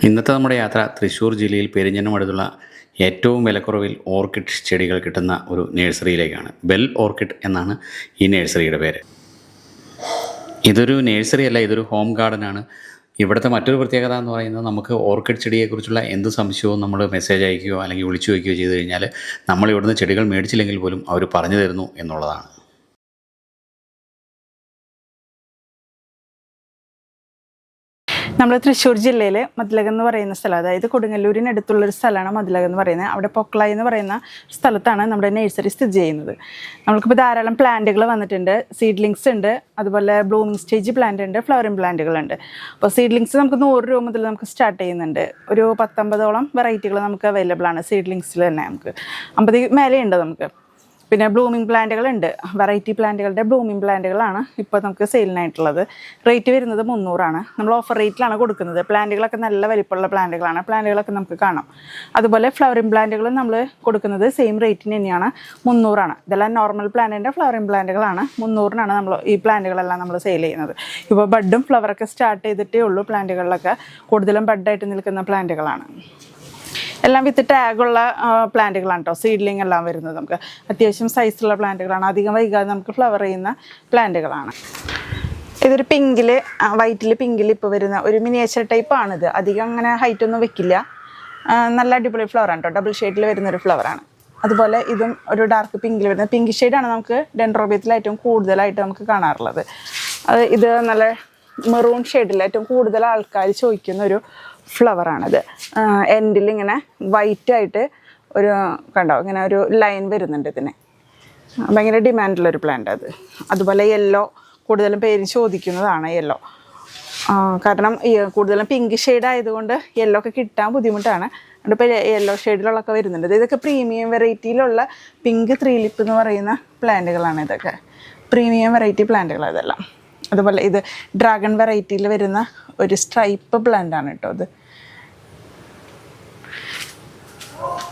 ഇന്നത്തെ നമ്മുടെ യാത്ര തൃശ്ശൂർ ജില്ലയിൽ പെരിഞ്ഞനം അടുത്തുള്ള ഏറ്റവും വിലക്കുറവിൽ ഓർക്കിഡ് ചെടികൾ കിട്ടുന്ന ഒരു നഴ്സറിയിലേക്കാണ്. ബെൽ ഓർക്കിഡ് എന്നാണ് ഈ നഴ്സറിയുടെ പേര്. ഇതൊരു നഴ്സറി അല്ല, ഇതൊരു ഹോം ഗാർഡനാണ്. ഇവിടുത്തെ മറ്റൊരു പ്രത്യേകത എന്ന് പറയുന്നത്, നമുക്ക് ഓർക്കിഡ് ചെടിയെക്കുറിച്ചുള്ള എന്ത് സംശയവും നമ്മൾ മെസ്സേജ് അയക്കുകയോ അല്ലെങ്കിൽ വിളിച്ചു വയ്ക്കുകയോ ചെയ്തു കഴിഞ്ഞാൽ നമ്മൾ ഇവിടുന്ന് ചെടികൾ മേടിച്ചില്ലെങ്കിൽ പോലും അവർ പറഞ്ഞു തരുന്നു എന്നുള്ളതാണ്. നമ്മൾ തൃശ്ശൂർ ജില്ലയിൽ മതിലകം എന്ന് പറയുന്ന സ്ഥലം, അതായത് കൊടുങ്ങല്ലൂരിനടുത്തുള്ളൊരു സ്ഥലമാണ് മതിലകം എന്ന് പറയുന്നത്. അവിടെ പൊക്കളായി എന്ന് പറയുന്ന സ്ഥലത്താണ് നമ്മുടെ നഴ്സറി സ്ഥിതി ചെയ്യുന്നത്. നമുക്കിപ്പോൾ ധാരാളം പ്ലാന്റുകൾ വന്നിട്ടുണ്ട്. സീഡ്ലിങ്സ് ഉണ്ട്, അതുപോലെ ബ്ലൂമിങ് സ്റ്റേജ് പ്ലാന്റ് ഉണ്ട്, ഫ്ലവറിങ് പ്ലാന്റുകളുണ്ട്. അപ്പോൾ സീഡ്ലിങ്സ് നമുക്ക് 100 രൂപ മുതൽ നമുക്ക് സ്റ്റാർട്ട് ചെയ്യുന്നുണ്ട്. ഒരു 19ഓളം വെറൈറ്റികൾ നമുക്ക് അവൈലബിൾ ആണ് സീഡ്ലിങ്സിൽ തന്നെ. നമുക്ക് 50 മേലെയുണ്ട് നമുക്ക്. പിന്നെ ബ്ലൂമിങ് പ്ലാന്റുകളുണ്ട്, വെറൈറ്റി പ്ലാന്റുകളുടെ ബ്ലൂമിങ് പ്ലാന്റുകളാണ് ഇപ്പോൾ നമുക്ക് സെയിലിനായിട്ടുള്ളത്. റേറ്റ് വരുന്നത് 300 നമ്മൾ ഓഫർ റേറ്റിലാണ് കൊടുക്കുന്നത്. പ്ലാന്റുകളൊക്കെ നല്ല വലിപ്പമുള്ള പ്ലാന്റുകളാണ്, പ്ലാന്റുകളൊക്കെ നമുക്ക് കാണാം. അതുപോലെ ഫ്ലവറിങ് പ്ലാന്റുകളും നമ്മൾ കൊടുക്കുന്നത് സെയിം റേറ്റിന് തന്നെയാണ്, 300. ഇതെല്ലാം നോർമൽ പ്ലാന്റിൻ്റെ ഫ്ലവറിങ് പ്ലാന്റുകളാണ്. 300 നമ്മൾ ഈ പ്ലാന്റുകളെല്ലാം നമ്മൾ സെയിൽ ചെയ്യുന്നത്. ഇപ്പോൾ ബഡും ഫ്ലവറൊക്കെ സ്റ്റാർട്ട് ചെയ്തിട്ടേ ഉള്ളൂ. പ്ലാന്റുകളിലൊക്കെ കൂടുതലും ബഡായിട്ട് നിൽക്കുന്ന പ്ലാന്റുകളാണ്. എല്ലാം വിത്ത് ടാഗുള്ള പ്ലാന്റുകളാണ് കേട്ടോ. സീഡ്ലിംഗ് എല്ലാം വരുന്നത് നമുക്ക് അത്യാവശ്യം സൈസുള്ള പ്ലാന്റുകളാണ്. അധികം വൈകാതെ നമുക്ക് ഫ്ലവർ ചെയ്യുന്ന പ്ലാന്റുകളാണ്. ഇതൊരു വൈറ്റിൽ പിങ്കിൽ ഇപ്പോൾ വരുന്ന ഒരു മിനിയേച്ചർ ടൈപ്പാണിത്. അധികം അങ്ങനെ ഹൈറ്റ് ഒന്നും വെക്കില്ല. നല്ല അടിപൊളി ഫ്ലവറാണ് കേട്ടോ. ഡബിൾ ഷെയ്ഡിൽ വരുന്നൊരു ഫ്ലവറാണ്. അതുപോലെ ഇതും ഒരു ഡാർക്ക് പിങ്കിൽ വരുന്നത്. പിങ്ക് ഷെയ്ഡാണ് നമുക്ക് ഡെൻഡ്രോബിയത്തിൽ ഏറ്റവും കൂടുതലായിട്ട് നമുക്ക് കാണാറുള്ളത്. ഇത് നല്ല മെറൂൺ ഷെയ്ഡിൽ ഏറ്റവും കൂടുതൽ ആൾക്കാർ ചോദിക്കുന്ന ഒരു ഫ്ലവറാണിത്. എൻഡിൽ ഇങ്ങനെ വൈറ്റായിട്ട് ഒരു കണ്ടോ, ഇങ്ങനെ ഒരു ലൈൻ വരുന്നുണ്ട്. ഇതിന് ഭയങ്കര ഡിമാൻഡുള്ളൊരു പ്ലാന്റ് അത്. അതുപോലെ യെല്ലോ കൂടുതലും പേര് ചോദിക്കുന്നതാണ് യെല്ലോ. കാരണം കൂടുതലും പിങ്ക് ഷെയ്ഡ് ആയതുകൊണ്ട് യെല്ലോ ഒക്കെ കിട്ടാൻ ബുദ്ധിമുട്ടാണ്. അതുകൊണ്ട് ഇപ്പോൾ യെല്ലോ ഷെയ്ഡിലുള്ളൊക്കെ വരുന്നുണ്ട്. ഇതൊക്കെ പ്രീമിയം വെറൈറ്റിയിലുള്ള പിങ്ക് 3 ലിപ്പ് എന്ന് പറയുന്ന പ്ലാന്റുകളാണ്. ഇതൊക്കെ പ്രീമിയം വെറൈറ്റി പ്ലാന്റുകൾ ഇതെല്ലാം. അതുപോലെ ഇത് ഡ്രാഗൺ വെറൈറ്റിയിൽ വരുന്ന ഒരു സ്ട്രൈപ്പ് പ്ലാന്റാണ് കേട്ടോ.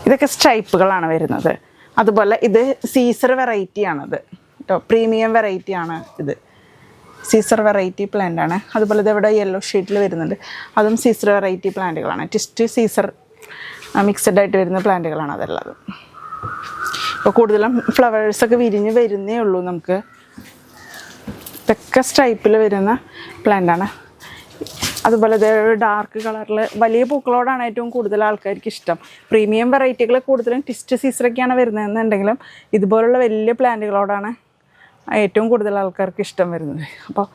ഇതൊക്കെ സ്ട്രൈപ്പുകളാണ് വരുന്നത്. അതുപോലെ ഇത് സീസർ വെറൈറ്റിയാണത് കേട്ടോ. പ്രീമിയം വെറൈറ്റിയാണ് ഇത്. സീസർ വെറൈറ്റി പ്ലാന്റാണ്. അതുപോലെ ഇതിവിടെ യെല്ലോ ഷെയ്ഡിൽ വരുന്നുണ്ട്. അതും സീസർ വെറൈറ്റി പ്ലാന്റുകളാണ്. ട്വിസ്റ്റ് സീസർ മിക്സഡ് ആയിട്ട് വരുന്ന പ്ലാന്റുകളാണ് അതെല്ലാം. ഇപ്പോൾ കൂടുതലും ഫ്ലവേഴ്സൊക്കെ വിരിഞ്ഞ് വരുന്നേ ഉള്ളൂ നമുക്ക്. ഇതൊക്കെ സ്ട്രൈപ്പിൽ വരുന്ന പ്ലാന്റാണ്. അതുപോലെ ഇതൊരു ഡാർക്ക് കളറിൽ വലിയ പൂക്കളോടാണ് ഏറ്റവും കൂടുതൽ ആൾക്കാർക്ക് ഇഷ്ടം. പ്രീമിയം വെറൈറ്റികൾ കൂടുതലും ട്വിസ്റ്റ് സീസറൊക്കെയാണ് വരുന്നതെന്നുണ്ടെങ്കിലും ഇതുപോലുള്ള വലിയ പ്ലാന്റുകളോടാണ് ഏറ്റവും കൂടുതൽ ആൾക്കാർക്ക് ഇഷ്ടം വരുന്നത്. അപ്പോൾ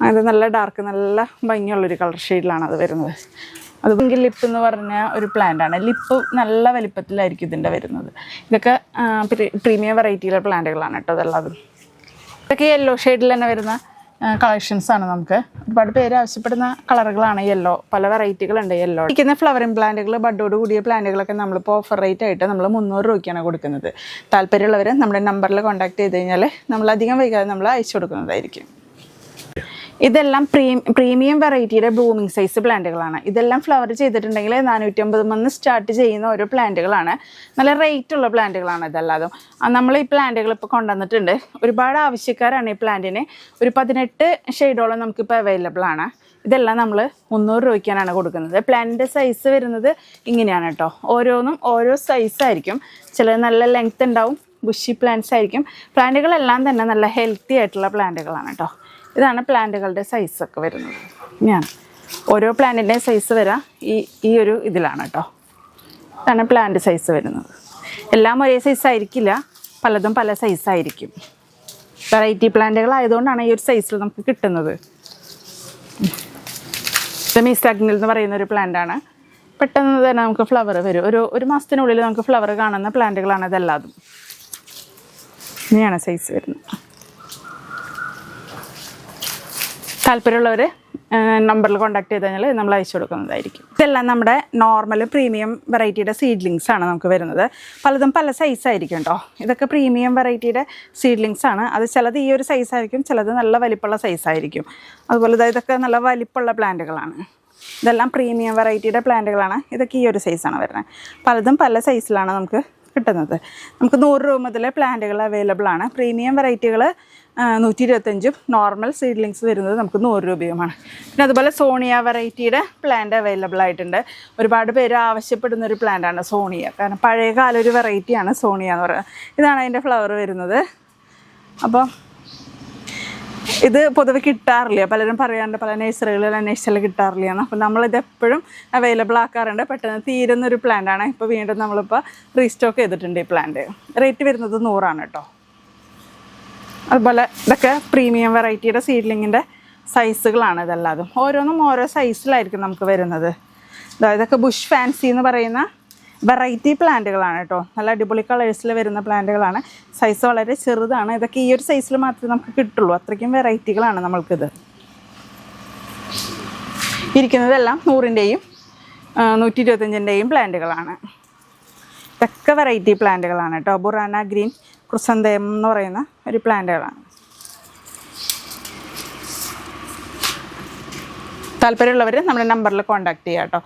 അത് നല്ല ഡാർക്ക്, നല്ല ഭംഗിയുള്ളൊരു കളർ ഷെയ്ഡിലാണ് അത് വരുന്നത്. അത് പിങ്ക് ലിപ്പ് എന്ന് പറഞ്ഞ ഒരു പ്ലാന്റാണ്. ലിപ്പ് നല്ല വലിപ്പത്തിലായിരിക്കും ഇതിൻ്റെ വരുന്നത്. ഇതൊക്കെ പ്രീമിയം വെറൈറ്റിയിലെ പ്ലാന്റുകളാണ് കേട്ടോ അതെല്ലാതും. ഇതൊക്കെ യെല്ലോ ഷെയ്ഡിൽ തന്നെ വരുന്ന കളക്ഷൻസാണ്. നമുക്ക് ഒരുപാട് പേര് ആവശ്യപ്പെടുന്ന കളറുകളാണ് യെല്ലോ. പല വെറൈറ്റികളുണ്ട് യെല്ലോ. ഇരിക്കുന്ന ഫ്ലവറിങ് പ്ലാന്റുകൾ, ബഡോട് കൂടിയ പ്ലാന്റുകളൊക്കെ നമ്മളിപ്പോൾ ഓഫർ റേറ്റ് ആയിട്ട് നമ്മൾ 300 രൂപയ്ക്കാണ് കൊടുക്കുന്നത്. താല്പര്യമുള്ളവർ നമ്മുടെ നമ്പറിൽ കോൺടാക്ട് ചെയ്ത് കഴിഞ്ഞാൽ നമ്മൾ അധികം വൈകാതെ നമ്മൾ അയച്ചു കൊടുക്കുന്നതായിരിക്കും. ഇതെല്ലാം പ്രീമിയം വെറൈറ്റിയുടെ ബ്ലൂമിങ് സൈസ് പ്ലാന്റുകളാണ്. ഇതെല്ലാം ഫ്ലവർ ചെയ്തിട്ടുണ്ടെങ്കിൽ 450 സ്റ്റാർട്ട് ചെയ്യുന്ന ഓരോ പ്ലാന്റുകളാണ്. നല്ല റേറ്റ് ഉള്ള പ്ലാന്റുകളാണ് ഇതെല്ലാതും. നമ്മൾ ഈ പ്ലാന്റുകൾ ഇപ്പോൾ കൊണ്ടുവന്നിട്ടുണ്ട്. ഒരുപാട് ആവശ്യക്കാരാണ് ഈ പ്ലാന്റിന്. ഒരു 18 ഷെയ്ഡോളം നമുക്കിപ്പോൾ അവൈലബിൾ ആണ്. ഇതെല്ലാം നമ്മൾ 300 രൂപയ്ക്കാണ് കൊടുക്കുന്നത്. പ്ലാന്റിൻ്റെ സൈസ് വരുന്നത് ഇങ്ങനെയാണ് കേട്ടോ. ഓരോന്നും ഓരോ സൈസായിരിക്കും. ചില നല്ല ലെങ്ത് ഉണ്ടാവും, ബുഷി പ്ലാന്റ്സ് ആയിരിക്കും. പ്ലാന്റുകളെല്ലാം തന്നെ നല്ല ഹെൽത്തി ആയിട്ടുള്ള പ്ലാന്റുകളാണ് കേട്ടോ. ഇതാണ് പ്ലാന്റുകളുടെ സൈസൊക്കെ വരുന്നത്. ഞാൻ ഓരോ പ്ലാന്റിൻ്റെ സൈസ് വരാം ഈ ഒരു ഇതിലാണ് കേട്ടോ. ഇതാണ് പ്ലാന്റ് സൈസ് വരുന്നത്. എല്ലാം ഒരേ സൈസായിരിക്കില്ല, പലതും പല സൈസായിരിക്കും. വെറൈറ്റി പ്ലാന്റുകളായതുകൊണ്ടാണ് ഈ ഒരു സൈസിൽ നമുക്ക് കിട്ടുന്നത്. ഇത് മിസ്സാഗ്നിൽ എന്ന് പറയുന്ന ഒരു പ്ലാന്റാണ്. പെട്ടെന്ന് തന്നെ നമുക്ക് ഫ്ലവർ വരും. ഒരു മാസത്തിനുള്ളിൽ നമുക്ക് ഫ്ലവർ കാണുന്ന പ്ലാന്റുകളാണ് ഇതെല്ലാതും. ഇങ്ങനെയാണ് സൈസ് വരുന്നത്. താല്പര്യമുള്ളവർ നമ്പറിൽ കോൺടാക്ട് ചെയ്ത് കഴിഞ്ഞാൽ നമ്മൾ അയച്ചു കൊടുക്കുന്നതായിരിക്കും. ഇതെല്ലാം നമ്മുടെ നോർമൽ പ്രീമിയം വെറൈറ്റിയുടെ സീഡ്ലിങ്സ് ആണ് നമുക്ക് വരുന്നത്. പലതും പല സൈസായിരിക്കും കേട്ടോ. ഇതൊക്കെ പ്രീമിയം വെറൈറ്റിയുടെ സീഡ്ലിങ്സ് ആണ്. അത് ചിലത് ഈ ഒരു സൈസായിരിക്കും, ചിലത് നല്ല വലിപ്പമുള്ള സൈസായിരിക്കും. അതുപോലെ ഇതൊക്കെ നല്ല വലിപ്പമുള്ള പ്ലാന്റുകളാണ്. ഇതെല്ലാം പ്രീമിയം വെറൈറ്റിയുടെ പ്ലാന്റുകളാണ്. ഇതൊക്കെ ഈ ഒരു സൈസാണ് വരുന്നത്. പലതും പല സൈസിലാണ് നമുക്ക് കിട്ടുന്നത്. നമുക്ക് 100 രൂപ മുതൽ പ്ലാന്റുകൾ അവൈലബിൾ ആണ്. പ്രീമിയം വെറൈറ്റികൾ 125 നോർമൽ സീഡ്ലിങ്സ് വരുന്നത് നമുക്ക് 100 രൂപയുമാണ്. പിന്നെ അതുപോലെ സോണിയ വെറൈറ്റിയുടെ പ്ലാന്റ് അവൈലബിൾ ആയിട്ടുണ്ട്. ഒരുപാട് പേര് ആവശ്യപ്പെടുന്ന ഒരു പ്ലാന്റാണ് സോണിയ. കാരണം പഴയകാല ഒരു വെറൈറ്റിയാണ് സോണിയ എന്ന് പറയുന്നത്. ഇതാണ് അതിൻ്റെ ഫ്ലവർ വരുന്നത്. അപ്പോൾ ഇത് പൊതുവെ കിട്ടാറില്ല, പലരും പറയാറുണ്ട് പല നഴ്സറികളിൽ അന്വേഷിച്ചാൽ കിട്ടാറില്ല എന്ന്. അപ്പോൾ നമ്മളിത് എപ്പോഴും അവൈലബിൾ ആക്കാറുണ്ട്. പെട്ടെന്ന് തീരുന്നൊരു പ്ലാന്റാണ്. ഇപ്പോൾ വീണ്ടും നമ്മളിപ്പോൾ റീസ്റ്റോക്ക് ചെയ്തിട്ടുണ്ട് ഈ പ്ലാന്റ്. റേറ്റ് വരുന്നത് 100 കേട്ടോ. അതുപോലെ ഇതൊക്കെ പ്രീമിയം വെറൈറ്റിയുടെ സീഡ്ലിങ്ങിൻ്റെ സൈസുകളാണ് ഇതെല്ലാതും. ഓരോന്നും ഓരോ സൈസിലായിരിക്കും നമുക്ക് വരുന്നത്. ഇതൊക്കെ ബുഷ് ഫാൻസി എന്ന് പറയുന്ന വെറൈറ്റി പ്ലാന്റുകളാണ് കേട്ടോ. നല്ല അടിപൊളി കളേഴ്സിൽ വരുന്ന പ്ലാന്റുകളാണ്. സൈസ് വളരെ ചെറുതാണ്. ഇതൊക്കെ ഈ ഒരു സൈസിൽ മാത്രമേ നമുക്ക് കിട്ടുള്ളൂ. അത്രയ്ക്കും വെറൈറ്റികളാണ് നമ്മൾക്കിത്. ഇരിക്കുന്നതെല്ലാം 100-ൻ്റെയും 125-ൻ്റെയും പ്ലാന്റുകളാണ്. ഇതൊക്കെ വെറൈറ്റി പ്ലാന്റുകളാണ് കേട്ടോ. ബുറാന ഗ്രീൻ ക്രിസന്തേം എന്ന് പറയുന്ന ഒരു പ്ലാന്റുകളാണ്. താല്പര്യമുള്ളവർ നമ്മുടെ നമ്പറിൽ കോൺടാക്ട് ചെയ്യുക കേട്ടോ.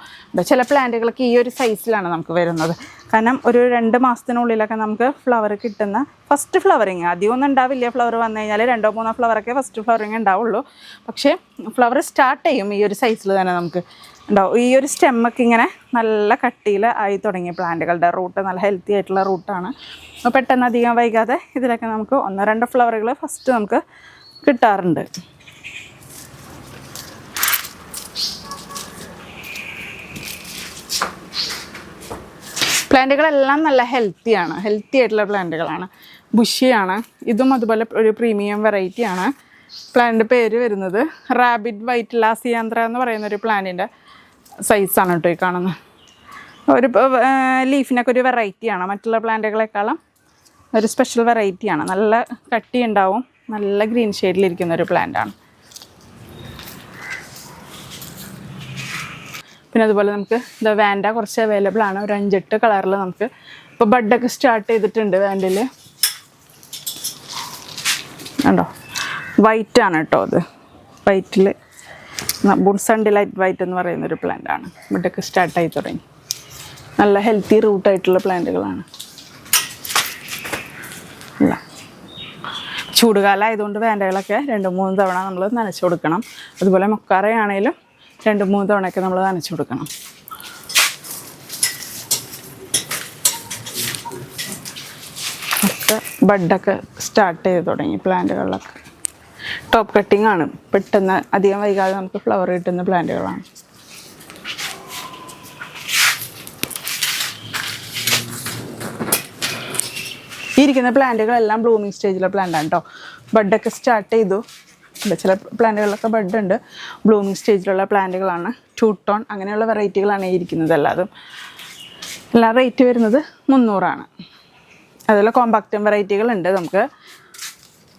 ചില പ്ലാന്റുകളൊക്കെ ഈ ഒരു സൈസിലാണ് നമുക്ക് വരുന്നത്. കാരണം ഒരു 2 മാസത്തിനുള്ളിലൊക്കെ നമുക്ക് ഫ്ലവർ കിട്ടുന്ന ഫസ്റ്റ് ഫ്ലവറിങ് അധികമൊന്നും ഉണ്ടാവില്ല. ഫ്ലവർ വന്നു കഴിഞ്ഞാൽ 2-3 ഫ്ലവറൊക്കെ ഫസ്റ്റ് ഫ്ലവറിങ് ഉണ്ടാവുള്ളൂ. പക്ഷേ ഫ്ലവർ സ്റ്റാർട്ട് ചെയ്യും ഈ ഒരു സൈസിൽ തന്നെ നമുക്ക് ഉണ്ടാവും. ഈ ഒരു സ്റ്റെമ്മൊക്കെ ഇങ്ങനെ നല്ല കട്ടിയിൽ ആയി തുടങ്ങിയ പ്ലാന്റുകളുടെ റൂട്ട് നല്ല ഹെൽത്തി ആയിട്ടുള്ള റൂട്ടാണ്. പെട്ടെന്ന് അധികം വൈകാതെ ഇതിലൊക്കെ നമുക്ക് 1-2 ഫ്ലവറുകൾ ഫസ്റ്റ് നമുക്ക് കിട്ടാറുണ്ട്. പ്ലാന്റുകളെല്ലാം നല്ല ഹെൽത്തി ആയിട്ടുള്ള പ്ലാന്റുകളാണ്. ബുഷിയാണ്. ഇതും അതുപോലെ ഒരു പ്രീമിയം വെറൈറ്റിയാണ്. പ്ലാന്റ് പേര് വരുന്നത് റാബിറ്റ് വൈറ്റ് ലാസിയാന്ത്ര എന്ന് പറയുന്ന ഒരു പ്ലാന്റിൻ്റെ സൈസാണ് കേട്ടോ ഈ കാണുന്നത്. ഒരു ലീഫിനൊക്കെ ഒരു വെറൈറ്റിയാണ്. മറ്റുള്ള പ്ലാന്റുകളെക്കാളും ഒരു സ്പെഷ്യൽ വെറൈറ്റിയാണ്. നല്ല കട്ടി ഉണ്ടാവും. നല്ല ഗ്രീൻ ഷെയ്ഡിലിരിക്കുന്ന ഒരു പ്ലാന്റാണ്. പിന്നെ അതുപോലെ നമുക്ക് ഇത് വാൻഡ കുറച്ച് അവൈലബിൾ ആണ്. ഒരു 5-8 കളറിൽ നമുക്ക് ഇപ്പോൾ ബഡൊക്കെ സ്റ്റാർട്ട് ചെയ്തിട്ടുണ്ട് വാൻഡിൽ. കണ്ടോ, വൈറ്റാണ് കേട്ടോ. അത് വൈറ്റിൽ ബുൺസൺ ഡിലൈറ്റ് വൈറ്റ് എന്ന് പറയുന്നൊരു പ്ലാന്റാണ്. ബഡൊക്കെ സ്റ്റാർട്ടായി തുടങ്ങി. നല്ല ഹെൽത്തി റൂട്ടായിട്ടുള്ള പ്ലാന്റുകളാണ്. അല്ല, ചൂടുകാലം ആയതുകൊണ്ട് വാൻഡകളൊക്കെ 2-3 തവണ നമ്മൾ നനച്ചു കൊടുക്കണം. അതുപോലെ മൊക്കാറയാണേലും 2-3 തവണയൊക്കെ നമ്മൾ നനച്ചു കൊടുക്കണം. ഒക്കെ ബഡൊക്കെ സ്റ്റാർട്ട് ചെയ്ത് തുടങ്ങി പ്ലാന്റുകളിലൊക്കെ. ടോപ്പ് കട്ടിംഗ് ആണ്. പെട്ടെന്ന് അധികം വൈകാതെ നമുക്ക് ഫ്ലവർ കിട്ടുന്ന പ്ലാന്റുകളാണ്. ഈ ഇരിക്കുന്ന പ്ലാന്റുകളെല്ലാം ബ്ലൂമിങ് സ്റ്റേജിലെ പ്ലാന്റാണ് കേട്ടോ. ബഡൊക്കെ സ്റ്റാർട്ട് ചെയ്തു. ചില പ്ലാന്റുകളിലൊക്കെ ബഡ് ഉണ്ട്. ബ്ലൂമിങ് സ്റ്റേജിലുള്ള പ്ലാന്റുകളാണ്. 2 ടോൺ അങ്ങനെയുള്ള വെറൈറ്റികളാണ് ഇരിക്കുന്നത്. എല്ലാം റേറ്റ് വരുന്നത് 300. അതുപോലെ കോമ്പാക്റ്റം വെറൈറ്റികളുണ്ട് നമുക്ക്.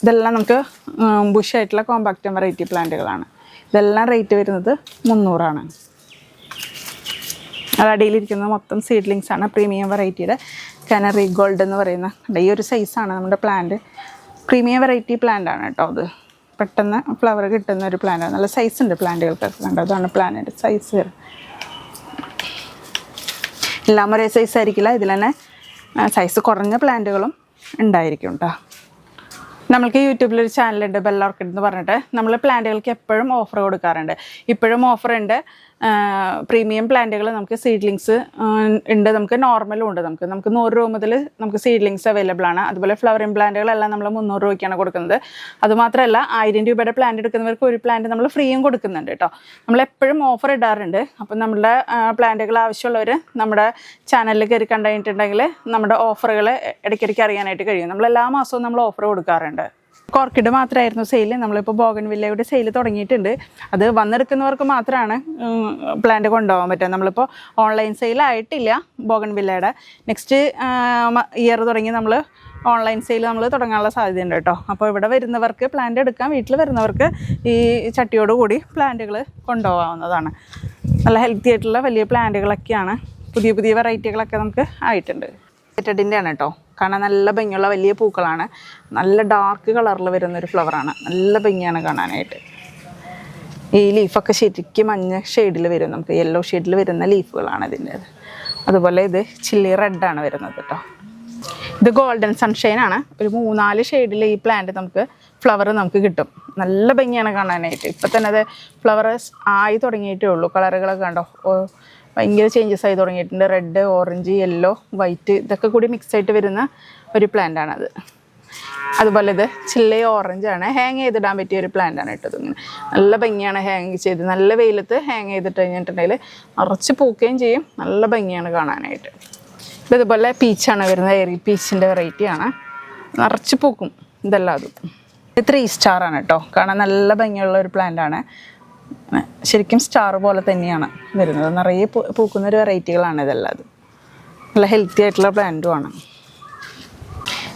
ഇതെല്ലാം നമുക്ക് ബുഷായിട്ടുള്ള കോമ്പാക്റ്റം വെറൈറ്റി പ്ലാന്റുകളാണ്. ഇതെല്ലാം റേറ്റ് വരുന്നത് 300. അത് അടിയിലിരിക്കുന്നത് മൊത്തം സീഡ്ലിങ്സ് ആണ്. പ്രീമിയം വെറൈറ്റിയുടെ കാനറി ഗോൾഡ് എന്ന് പറയുന്ന ഈ ഒരു സൈസാണ് നമ്മുടെ പ്ലാന്റ്. പ്രീമിയം വെറൈറ്റി പ്ലാന്റ് ആണ് കേട്ടോ. അത് പെട്ടെന്ന് ഫ്ലവർ കിട്ടുന്ന ഒരു പ്ലാന്റാണ്. നല്ല സൈസ് ഉണ്ട് പ്ലാന്റുകൾക്കൊക്കെ. കണ്ടോ, അതാണ് പ്ലാന്റിൻ്റെ സൈസ് വരുന്നത്. എല്ലാം ഒരേ സൈസ് ആയിരിക്കില്ല. ഇതിൽ തന്നെ സൈസ് കുറഞ്ഞ പ്ലാന്റുകളും ഉണ്ടായിരിക്കും കേട്ടോ. നമ്മൾക്ക് യൂട്യൂബിലൊരു ചാനലുണ്ട് ബെൽ ഓർക്കിഡ് എന്ന് പറഞ്ഞിട്ട്. നമ്മൾ പ്ലാന്റുകൾക്ക് എപ്പോഴും ഓഫർ കൊടുക്കാറുണ്ട്. ഇപ്പോഴും ഓഫറുണ്ട്. പ്രീമിയം പ്ലാന്റുകൾ നമുക്ക് സീഡ്ലിങ്സ് ഉണ്ട്. നമുക്ക് നോർമലും ഉണ്ട്. നമുക്ക് 100 രൂപ മുതൽ നമുക്ക് സീഡ്ലിങ്സ് അവൈലബിൾ ആണ്. അതുപോലെ ഫ്ലവറിങ് പ്ലാന്റുകളെല്ലാം നമ്മൾ 300 രൂപയ്ക്കാണ് കൊടുക്കുന്നത്. അതുമാത്രമല്ല 1000 രൂപയുടെ പ്ലാന്റ് എടുക്കുന്നവർക്ക് ഒരു പ്ലാന്റ് നമ്മൾ ഫ്രീയും കൊടുക്കുന്നുണ്ട് കേട്ടോ. നമ്മളെപ്പോഴും ഓഫർ ഇടാറുണ്ട്. അപ്പം നമ്മുടെ പ്ലാന്റുകൾ ആവശ്യമുള്ളവർ നമ്മുടെ ചാനലിൽ കയറി കണ്ടിട്ടുണ്ടെങ്കിൽ നമ്മുടെ ഓഫറുകൾ ഇടയ്ക്കിടയ്ക്ക് അറിയാനായിട്ട് കഴിയും. നമ്മൾ എല്ലാ മാസവും നമ്മൾ ഓഫർ കൊടുക്കാറുണ്ട്. ഓർക്കിഡ് മാത്രമായിരുന്നു സെയിൽ. നമ്മളിപ്പോൾ ബോഗൺവില്ലയുടെ സെയിൽ തുടങ്ങിയിട്ടുണ്ട്. അത് വന്നെടുക്കുന്നവർക്ക് മാത്രമാണ് പ്ലാന്റ് കൊണ്ടുപോകാൻ പറ്റുക. നമ്മളിപ്പോൾ ഓൺലൈൻ സെയിലായിട്ടില്ല ബോഗൺവില്ലയുടെ. നെക്സ്റ്റ് ഇയർ തുടങ്ങി നമ്മൾ ഓൺലൈൻ സെയിൽ നമ്മൾ തുടങ്ങാനുള്ള സാധ്യതയുണ്ട് കേട്ടോ. അപ്പോൾ ഇവിടെ വരുന്നവർക്ക് പ്ലാന്റ് എടുക്കാം. വീട്ടിൽ വരുന്നവർക്ക് ഈ ചട്ടിയോടുകൂടി പ്ലാന്റുകൾ കൊണ്ടുപോകാവുന്നതാണ്. നല്ല ഹെൽത്തി ആയിട്ടുള്ള വലിയ പ്ലാന്റുകളൊക്കെയാണ്. പുതിയ പുതിയ വെറൈറ്റികളൊക്കെ നമുക്ക് ആയിട്ടുണ്ട്. ഡിൻ്റെ ആണ് കേട്ടോ. കാണാൻ നല്ല ഭംഗിയുള്ള വലിയ പൂക്കളാണ്. നല്ല ഡാർക്ക് കളറിൽ വരുന്നൊരു ഫ്ലവറാണ്. നല്ല ഭംഗിയാണ് കാണാനായിട്ട്. ഈ ലീഫൊക്കെ ശരിക്കും മഞ്ഞ ഷെയ്ഡിൽ വരും. നമുക്ക് യെല്ലോ ഷെയ്ഡിൽ വരുന്ന ലീഫുകളാണ് ഇതിൻ്റേത്. അതുപോലെ ഇത് ചില്ലി റെഡാണ് വരുന്നത് കേട്ടോ. ഇത് ഗോൾഡൻ സൺഷൈൻ ആണ്. ഒരു 3-4 ഷെയ്ഡിൽ ഈ പ്ലാന്റ് നമുക്ക് ഫ്ലവർ നമുക്ക് കിട്ടും. നല്ല ഭംഗിയാണ് കാണാനായിട്ട്. ഇപ്പം തന്നെ അത് ഫ്ലവർ ആയി തുടങ്ങിയിട്ടേ ഉള്ളൂ. കളറുകളൊക്കെ കണ്ടോ, ഭയങ്കര ചേഞ്ചസ് ആയി തുടങ്ങിയിട്ടുണ്ട്. റെഡ്, ഓറഞ്ച്, യെല്ലോ, വൈറ്റ് ഇതൊക്കെ കൂടി മിക്സ് ആയിട്ട് വരുന്ന ഒരു പ്ലാന്റാണത്. അതുപോലെ ഇത് ചില്ലി ഓറഞ്ചാണ്. ഹാങ് ചെയ്തിടാൻ പറ്റിയ ഒരു പ്ലാന്റാണ് കേട്ടത്. ഇങ്ങനെ നല്ല ഭംഗിയാണ് ഹാങ് ചെയ്ത്. നല്ല വെയിലത്ത് ഹാങ് ചെയ്തിട്ട് കഴിഞ്ഞിട്ടുണ്ടെങ്കിൽ നിറച്ച് പൂക്കുകയും ചെയ്യും. നല്ല ഭംഗിയാണ് കാണാനായിട്ട്. ഇതുപോലെ പീച്ചാണ് വരുന്നത്. ഏറി പീച്ചിൻ്റെ വെറൈറ്റിയാണ്. നിറച്ച് പൂക്കും ഇതെല്ലാം. അതും 3 സ്റ്റാറാണ് കേട്ടോ. കാണാൻ നല്ല ഭംഗിയുള്ള ഒരു പ്ലാന്റാണ്. ശരിക്കും സ്റ്റാർ പോലെ തന്നെയാണ് വരുന്നത്. നിറയെ പൂക്കുന്നൊരു വെറൈറ്റികളാണ് ഇതെല്ലാം. അത് നല്ല ഹെൽത്തി ആയിട്ടുള്ള പ്ലാന്റുമാണ്.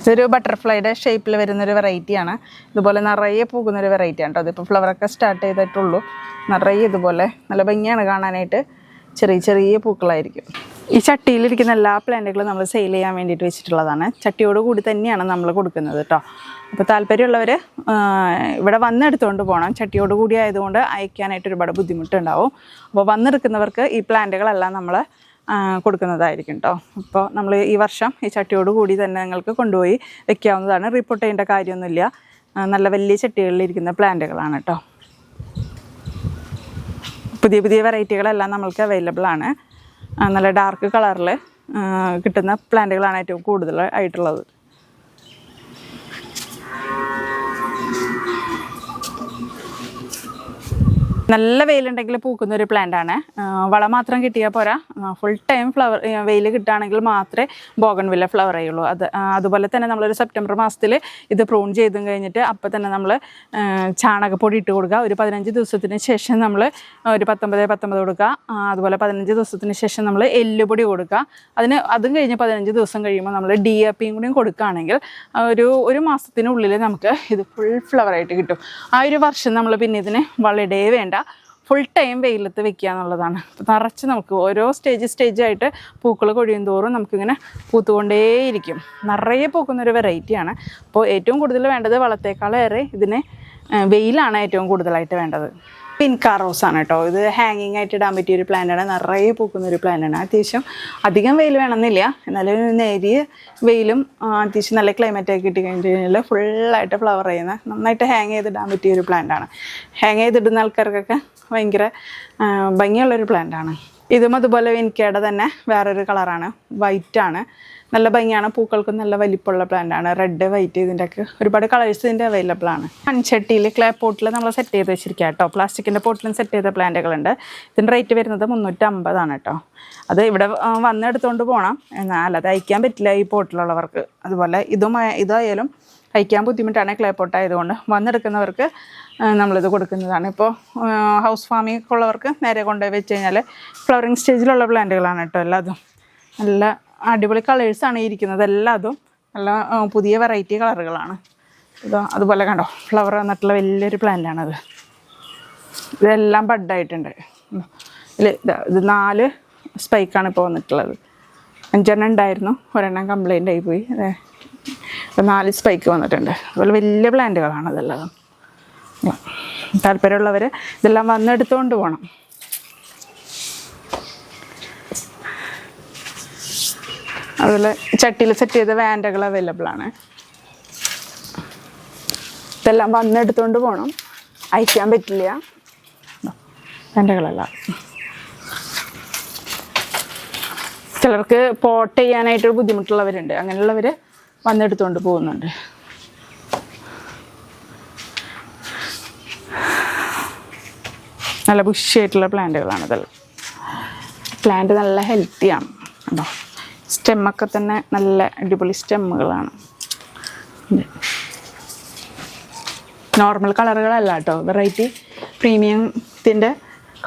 ഇതൊരു ബട്ടർഫ്ലൈയുടെ ഷേപ്പിൽ വരുന്നൊരു വെറൈറ്റിയാണ്. ഇതുപോലെ നിറയെ പൂക്കുന്നൊരു വെറൈറ്റിയാണ് കേട്ടോ. അതിപ്പോൾ ഫ്ലവറൊക്കെ സ്റ്റാർട്ട് ചെയ്തിട്ടുള്ളൂ. നിറയെ ഇതുപോലെ നല്ല ഭംഗിയാണ് കാണാനായിട്ട്. ചെറിയ ചെറിയ പൂക്കളായിരിക്കും. ഈ ചട്ടിയിലിരിക്കുന്ന എല്ലാ പ്ലാന്റുകളും നമ്മൾ സെയിൽ ചെയ്യാൻ വേണ്ടിയിട്ട് വെച്ചിട്ടുള്ളതാണ്. ചട്ടിയോട് കൂടി തന്നെയാണ് നമ്മൾ കൊടുക്കുന്നത് കേട്ടോ. അപ്പോൾ താല്പര്യമുള്ളവർ ഇവിടെ വന്നെടുത്തുകൊണ്ട് പോകണം. ചട്ടിയോട് കൂടി ആയതുകൊണ്ട് അയക്കാനായിട്ട് ഒരുപാട് ബുദ്ധിമുട്ടുണ്ടാവും. അപ്പോൾ വന്നെടുക്കുന്നവർക്ക് ഈ പ്ലാന്റുകളെല്ലാം നമ്മൾ കൊടുക്കുന്നതായിരിക്കും കേട്ടോ. അപ്പോൾ നമ്മൾ ഈ വർഷം ഈ ചട്ടിയോട് കൂടി തന്നെ നിങ്ങൾക്ക് കൊണ്ടുപോയി വെക്കാവുന്നതാണ്. റിപ്പോർട്ട് ചെയ്യേണ്ട കാര്യമൊന്നുമില്ല. നല്ല വലിയ ചട്ടികളിലിരിക്കുന്ന പ്ലാന്റുകളാണ് കേട്ടോ. പുതിയ പുതിയ വെറൈറ്റികളെല്ലാം നമ്മൾക്ക് അവൈലബിൾ ആണ്. നല്ല ഡാർക്ക് കളറിൽ കിട്ടുന്ന പ്ലാന്റുകളാണ് ഏറ്റവും കൂടുതൽ ആയിട്ടുള്ളത്. നല്ല വെയിലുണ്ടെങ്കിൽ പൂക്കുന്ന ഒരു പ്ലാന്റാണ്. വളം മാത്രം കിട്ടിയാൽ പോരാ, ഫുൾ ടൈം ഫ്ലവർ വെയിൽ കിട്ടുകയാണെങ്കിൽ മാത്രമേ ബോഗൺവില്ല ഫ്ലവർ ചെയ്യുള്ളൂ. അതുപോലെ തന്നെ നമ്മളൊരു സെപ്റ്റംബർ മാസത്തിൽ ഇത് പ്രൂൺ ചെയ്തും കഴിഞ്ഞിട്ട് അപ്പം തന്നെ നമ്മൾ ചാണകപ്പൊടി ഇട്ട് കൊടുക്കുക. ഒരു 15 ദിവസത്തിന് ശേഷം നമ്മൾ ഒരു 19 കൊടുക്കുക. അതുപോലെ 15 ദിവസത്തിന് ശേഷം നമ്മൾ എല്ലുപൊടി കൊടുക്കുക. അതും കഴിഞ്ഞ് 15 ദിവസം കഴിയുമ്പോൾ നമ്മൾ DAPയും കൂടിയും കൊടുക്കുകയാണെങ്കിൽ ഒരു മാസത്തിനുള്ളിൽ നമുക്ക് ഇത് ഫുൾ ഫ്ലവറായിട്ട് കിട്ടും. ആ ഒരു വർഷം നമ്മൾ പിന്നെ ഇതിന് വളരേ വേണ്ട, ഫുൾ ടൈം വെയിലത്ത് വെക്കുക എന്നുള്ളതാണ്. നിറച്ച് നമുക്ക് ഓരോ സ്റ്റേജായിട്ട് പൂക്കൾ കൊഴിയും തോറും നമുക്കിങ്ങനെ പൂത്തുകൊണ്ടേയിരിക്കും. നിറയെ പൂക്കുന്നൊരു വെറൈറ്റിയാണ്. അപ്പോൾ ഏറ്റവും കൂടുതൽ വേണ്ടത് വളത്തേക്കാളേറെ ഇതിന് വെയിലാണ് ഏറ്റവും കൂടുതലായിട്ട് വേണ്ടത്. പിൻകാ റോസാണ് കേട്ടോ. ഇത് ഹാങ്ങിങ് ആയിട്ട് ഇടാൻ പറ്റിയൊരു പ്ലാന്റാണ്. നിറയെ പൂക്കുന്നൊരു പ്ലാന്റാണ്. അത്യാവശ്യം അധികം വെയിൽ വേണമെന്നില്ല, എന്നാലും നേരിയ വെയിലും അത്യാവശ്യം നല്ല ക്ലൈമറ്റൊക്കെ കിട്ടി കഴിഞ്ഞാൽ ഫുള്ളായിട്ട് ഫ്ലവർ ചെയ്യുന്ന നന്നായിട്ട് ഹാങ് ചെയ്തിടാൻ പറ്റിയൊരു പ്ലാന്റാണ്. ഹാങ് ചെയ്തിടുന്ന ആൾക്കാർക്കൊക്കെ ഭയങ്കര ഭംഗിയുള്ളൊരു പ്ലാന്റാണ്. ഇതും അതുപോലെ വിൻകയുടെ തന്നെ വേറൊരു കളറാണ്. വൈറ്റാണ്. നല്ല ഭംഗിയാണ്. പൂക്കൾക്കും നല്ല വലിപ്പമുള്ള പ്ലാന്റാണ്. റെഡ്, വൈറ്റ് ഇതിൻ്റെയൊക്കെ ഒരുപാട് കളേഴ്സ് ഇതിൻ്റെ അവൈലബിൾ ആണ്. മൺചട്ടിയിൽ ക്ലേ പോട്ടിൽ നമ്മൾ സെറ്റ് ചെയ്ത് വെച്ചിരിക്കുക കേട്ടോ. പ്ലാസ്റ്റിക്കിൻ്റെ പോട്ടിലും സെറ്റ് ചെയ്ത പ്ലാന്റുകളുണ്ട്. ഇതിൻ്റെ റേറ്റ് വരുന്നത് 350 കേട്ടോ. അത് ഇവിടെ വന്നെടുത്തുകൊണ്ട് പോകണം. എന്നാൽ അത് അയക്കാൻ പറ്റില്ല ഈ പോട്ടിലുള്ളവർക്ക്. അതുപോലെ ഇതായാലും അയക്കാൻ ബുദ്ധിമുട്ടാണ്. ക്ലേ പോട്ട് ആയതുകൊണ്ട് വന്നെടുക്കുന്നവർക്ക് നമ്മളിത് കൊടുക്കുന്നതാണ്. ഇപ്പോൾ ഹൗസ് ഫാമിംഗ് ഒക്കെ ഉള്ളവർക്ക് നേരെ കൊണ്ടുപോയി വെച്ച് കഴിഞ്ഞാൽ ഫ്ലവറിങ് സ്റ്റേജിലുള്ള പ്ലാന്റുകളാണ് കേട്ടോ. എല്ലാതും നല്ല അടിപൊളി കളേഴ്സാണ് ഇരിക്കുന്നത്. എല്ലാതും നല്ല പുതിയ വെറൈറ്റി കളറുകളാണ്. അതുപോലെ കണ്ടോ, ഫ്ലവർ വന്നിട്ടുള്ള വലിയൊരു പ്ലാന്റാണത്. ഇതെല്ലാം ബഡായിട്ടുണ്ട്. ഇത് 4 സ്പൈക്കാണ് ഇപ്പോൾ വന്നിട്ടുള്ളത്. 5 എണ്ണം ഉണ്ടായിരുന്നു, ഒരെണ്ണം കംപ്ലൈൻ്റ് ആയിപ്പോയി. 4 സ്പൈക്ക് വന്നിട്ടുണ്ട്. അതുപോലെ വലിയ പ്ലാന്റുകളാണ് ഇതെല്ലാം. താല്പര്യമുള്ളവർ ഇതെല്ലാം വന്നെടുത്തുകൊണ്ട് പോകണം. അതുപോലെ ചട്ടിയിൽ സെറ്റ് ചെയ്ത വാൻഡകൾ അവൈലബിൾ ആണ്. ഇതെല്ലാം വന്നെടുത്തുകൊണ്ട് പോകണം, അയക്കാൻ പറ്റില്ല. വാൻഡകളെല്ലാം ചിലർക്ക് പോട്ട് ചെയ്യാനായിട്ട് ബുദ്ധിമുട്ടുള്ളവരുണ്ട്. അങ്ങനെയുള്ളവർ വന്നെടുത്തുകൊണ്ട് പോകുന്നുണ്ട്. നല്ല ബുഷിയായിട്ടുള്ള പ്ലാന്റുകളാണ് ഇതെല്ലാം. പ്ലാന്റ് നല്ല ഹെൽത്തിയാണ് കേട്ടോ. സ്റ്റെമ്മൊക്കെ തന്നെ നല്ല അടിപൊളി സ്റ്റെമ്മുകളാണ്. നോർമൽ കളറുകളല്ല കേട്ടോ, വെറൈറ്റി പ്രീമിയത്തിൻ്റെ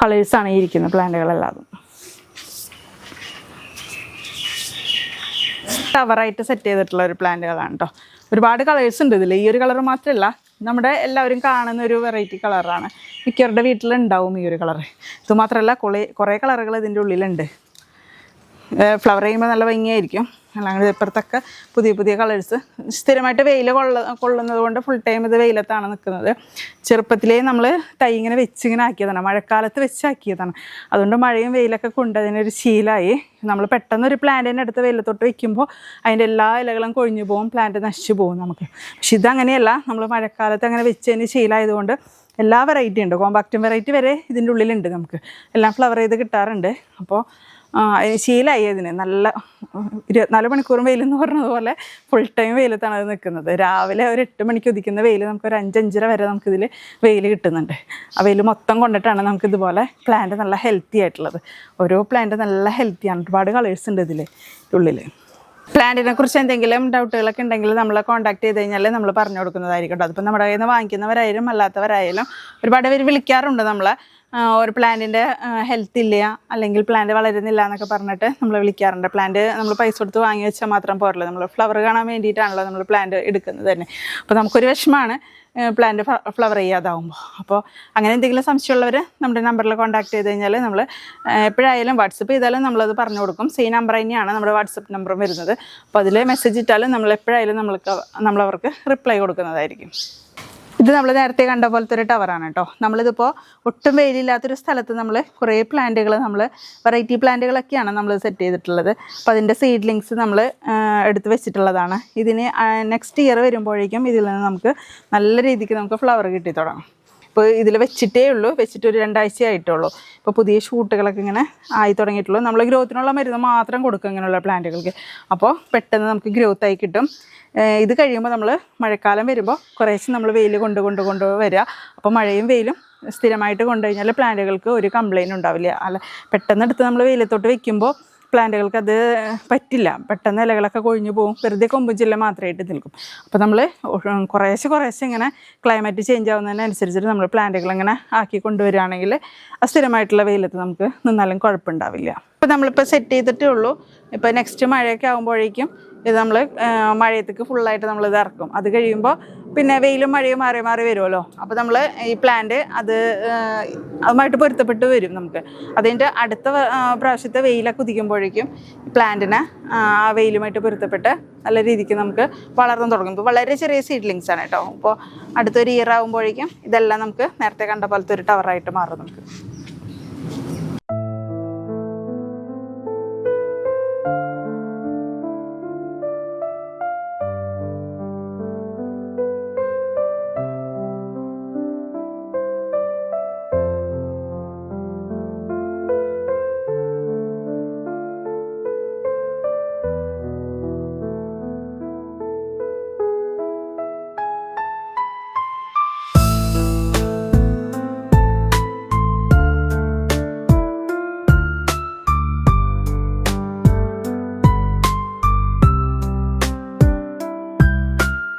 കളേഴ്സാണ് ഈ ഇരിക്കുന്ന പ്ലാന്റുകളെല്ലാം. ടവറായിട്ട് സെറ്റ് ചെയ്തിട്ടുള്ള ഒരു പ്ലാന്റുകളാണ് കേട്ടോ. ഒരുപാട് കളേഴ്സ് ഉണ്ട് ഇതിൽ. ഈ ഒരു കളർ മാത്രമല്ല, നമ്മുടെ എല്ലാവരും കാണുന്ന ഒരു വെറൈറ്റി കളറാണ്. മിക്കവരുടെ വീട്ടിലുണ്ടാവും ഈ ഒരു കളർ. ഇതുമാത്രമല്ല കുറേ കളറുകൾ ഇതിൻ്റെ ഉള്ളിലുണ്ട്. ഫ്ലവർ ചെയ്യുമ്പോൾ നല്ല ഭംഗിയായിരിക്കും. അല്ലെങ്കിൽ ഇപ്പുറത്തൊക്കെ പുതിയ പുതിയ കളേഴ്സ്. സ്ഥിരമായിട്ട് വെയിൽ കൊള്ളുന്നത് കൊണ്ട് ഫുൾ ടൈം ഇത് വെയിലത്താണ് നിൽക്കുന്നത്. ചെറുപ്പത്തിലേ നമ്മൾ തൈ ഇങ്ങനെ വെച്ചിങ്ങനെ ആക്കിയതാണ്, മഴക്കാലത്ത് വെച്ചാക്കിയതാണ്. അതുകൊണ്ട് മഴയും വെയിലൊക്കെ കൊണ്ട് അതിനൊരു ശീലമായി. നമ്മൾ പെട്ടെന്ന് ഒരു പ്ലാന്റിനെ അടുത്ത് വെയിലത്തോട്ട് വെക്കുമ്പോൾ അതിൻ്റെ എല്ലാ ഇലകളും കൊഴിഞ്ഞു പോകും, പ്ലാന്റ് നശിച്ചു പോകും നമുക്ക്. പക്ഷെ ഇതങ്ങനെയല്ല, നമ്മൾ മഴക്കാലത്ത് അങ്ങനെ വെച്ചതിന് ശീലമായതുകൊണ്ട് എല്ലാ വെറൈറ്റി ഉണ്ട്, കോമ്പാക്റ്റും വെറൈറ്റി വരെ ഇതിൻ്റെ ഉള്ളിലുണ്ട്. നമുക്ക് എല്ലാം ഫ്ലവർ ചെയ്ത് കിട്ടാറുണ്ട്. അപ്പോൾ ശീലമായി അതിന്. നല്ല 24 മണിക്കൂറും വെയിലെന്ന് പറഞ്ഞതുപോലെ ഫുൾ ടൈം വെയിലത്താണ് അത് നിൽക്കുന്നത്. രാവിലെ ഒരു 8 മണിക്ക് ഉദിക്കുന്ന വെയിൽ നമുക്ക് ഒരു 5-5:30 വരെ നമുക്കിതിൽ വെയിൽ കിട്ടുന്നുണ്ട്. ആ വെയിൽ മൊത്തം കൊണ്ടിട്ടാണ് നമുക്കിതുപോലെ പ്ലാന്റ് നല്ല ഹെൽത്തി ആയിട്ടുള്ളത്. ഓരോ പ്ലാന്റ് നല്ല ഹെൽത്തിയാണ്. ഒരുപാട് കളേഴ്സ് ഉണ്ട് ഇതിൽ ഉള്ളിൽ. പ്ലാന്റിനെ കുറിച്ച് എന്തെങ്കിലും ഡൗട്ടുകളൊക്കെ ഉണ്ടെങ്കിൽ നമ്മളെ കോൺടാക്ട് ചെയ്ത് കഴിഞ്ഞാൽ നമ്മൾ പറഞ്ഞു കൊടുക്കുന്നതായിരിക്കും. അതിപ്പോൾ നമ്മുടെ കയ്യിൽ നിന്ന് വാങ്ങിക്കുന്നവരായാലും അല്ലാത്തവരായാലും ഒരുപാട് പേര് വിളിക്കാറുണ്ട് നമ്മളെ. ഒരു പ്ലാന്റിൻ്റെ ഹെൽത്ത് ഇല്ല, അല്ലെങ്കിൽ പ്ലാന്റ് വളരുന്നില്ല എന്നൊക്കെ പറഞ്ഞിട്ട് നമ്മൾ വിളിക്കാറുണ്ട്. പ്ലാന്റ് നമ്മൾ പൈസ കൊടുത്ത് വാങ്ങി വെച്ചാൽ മാത്രം പോരല്ലോ, നമ്മൾ ഫ്ലവർ കാണാൻ വേണ്ടിയിട്ടാണല്ലോ നമ്മൾ പ്ലാന്റ് എടുക്കുന്നത് തന്നെ. അപ്പോൾ നമുക്കൊരു വിഷമമാണ് പ്ലാന്റ് ഫ്ലവർ ചെയ്യാതാവുമ്പോൾ. അപ്പോൾ അങ്ങനെ എന്തെങ്കിലും സംശയമുള്ളവർ നമ്മുടെ നമ്പറിൽ കോൺടാക്ട് ചെയ്ത് കഴിഞ്ഞാൽ നമ്മൾ എപ്പോഴായാലും വാട്സപ്പ് ചെയ്താലും നമ്മളത് പറഞ്ഞു കൊടുക്കും. സെയിം നമ്പർ തന്നെയാണ് നമ്മുടെ വാട്സപ്പ് നമ്പറും വരുന്നത്. അപ്പോൾ അതിൽ മെസ്സേജ് ഇട്ടാലും നമ്മൾ എപ്പോഴായാലും നമ്മളവർക്ക് റിപ്ലൈ കൊടുക്കുന്നതായിരിക്കും. ഇത് നമ്മൾ നേരത്തെ കണ്ട പോലത്തെ ഒരു ടവറാണ് കേട്ടോ. നമ്മളിതിപ്പോൾ ഒട്ടും വെയിലില്ലാത്തൊരു സ്ഥലത്ത് നമ്മൾ കുറേ പ്ലാന്റുകൾ, നമ്മൾ വെറൈറ്റി പ്ലാന്റുകളൊക്കെയാണ് നമ്മൾ സെറ്റ് ചെയ്തിട്ടുള്ളത്. അപ്പോൾ അതിൻ്റെ സീഡ്ലിങ്സ് നമ്മൾ എടുത്ത് വെച്ചിട്ടുള്ളതാണ്. ഇതിന് നെക്സ്റ്റ് ഇയർ വരുമ്പോഴേക്കും ഇതിൽ നിന്ന് നമുക്ക് നല്ല രീതിക്ക് നമുക്ക് ഫ്ലവർ കിട്ടി തുടങ്ങും. ഇപ്പോൾ ഇതിൽ വെച്ചിട്ടേ ഉള്ളൂ, വെച്ചിട്ട് ഒരു 2 ആഴ്ച ആയിട്ടുള്ളൂ. ഇപ്പോൾ പുതിയ ഷൂട്ടുകളൊക്കെ ഇങ്ങനെ ആയി തുടങ്ങിയിട്ടുള്ളൂ. നമ്മൾ ഗ്രോത്തിനുള്ള മരുന്ന് മാത്രം കൊടുക്കും ഇങ്ങനെയുള്ള പ്ലാന്റുകൾക്ക്. അപ്പോൾ പെട്ടെന്ന് നമുക്ക് ഗ്രോത്ത് ആയി കിട്ടും. ഇത് കഴിയുമ്പോൾ നമ്മൾ മഴക്കാലം വരുമ്പോൾ കുറേശ്ശെ നമ്മൾ വെയിൽ കൊണ്ട് വരിക. അപ്പോൾ മഴയും വെയിലും സ്ഥിരമായിട്ട് കൊണ്ടുകഴിഞ്ഞാൽ പ്ലാന്റുകൾക്ക് ഒരു കംപ്ലയിൻറ്റ് ഉണ്ടാവില്ല. അല്ല, പെട്ടെന്ന് എടുത്ത് നമ്മൾ വെയിലത്തോട്ട് വെക്കുമ്പോൾ പ്ലാന്റുകൾക്ക് അത് പറ്റില്ല. പെട്ടെന്ന് ഇലകളൊക്കെ കൊഴിഞ്ഞു പോകും, വെറുതെ കൊമ്പും ചില്ല മാത്രമായിട്ട് നിൽക്കും. അപ്പോൾ നമ്മൾ കുറേശ്ശെ ഇങ്ങനെ ക്ലൈമറ്റ് ചേഞ്ച് ആവുന്നതിനനുസരിച്ചിട്ട് നമ്മൾ പ്ലാന്റുകൾ ഇങ്ങനെ ആക്കി കൊണ്ടുവരികയാണെങ്കിൽ സ്ഥിരമായിട്ടുള്ള വെയിലത്ത് നമുക്ക് നിന്നാലും കുഴപ്പമുണ്ടാവില്ല. ഇപ്പോൾ നമ്മളിപ്പോൾ സെറ്റ് ചെയ്തിട്ടേ ഉള്ളൂ. ഇപ്പോൾ നെക്സ്റ്റ് മഴയൊക്കെ ആകുമ്പോഴേക്കും ഇത് നമ്മൾ മഴയത്തേക്ക് ഫുള്ളായിട്ട് നമ്മളിത് ഇറക്കും. അത് കഴിയുമ്പോൾ പിന്നെ വെയിലും മഴയും മാറി മാറി വരുമല്ലോ. അപ്പോൾ നമ്മൾ ഈ പ്ലാന്റ് അതുമായിട്ട് പൊരുത്തപ്പെട്ട് വരും നമുക്ക്. അതിൻ്റെ അടുത്ത പ്രാവശ്യത്തെ വെയിലൊക്കെ ഉദിക്കുമ്പോഴേക്കും പ്ലാന്റിനെ ആ വെയിലുമായിട്ട് പൊരുത്തപ്പെട്ട് നല്ല രീതിക്ക് നമുക്ക് വളർന്നു തുടങ്ങും. ഇപ്പോൾ വളരെ ചെറിയ സീഡ്ലിങ്സ് ആണ് കേട്ടോ. അപ്പോൾ അടുത്തൊരു ഇയർ ആകുമ്പോഴേക്കും ഇതെല്ലാം നമുക്ക് നേരത്തെ കണ്ട പോലത്തെ ഒരു ടവറായിട്ട് മാറും നമുക്ക്.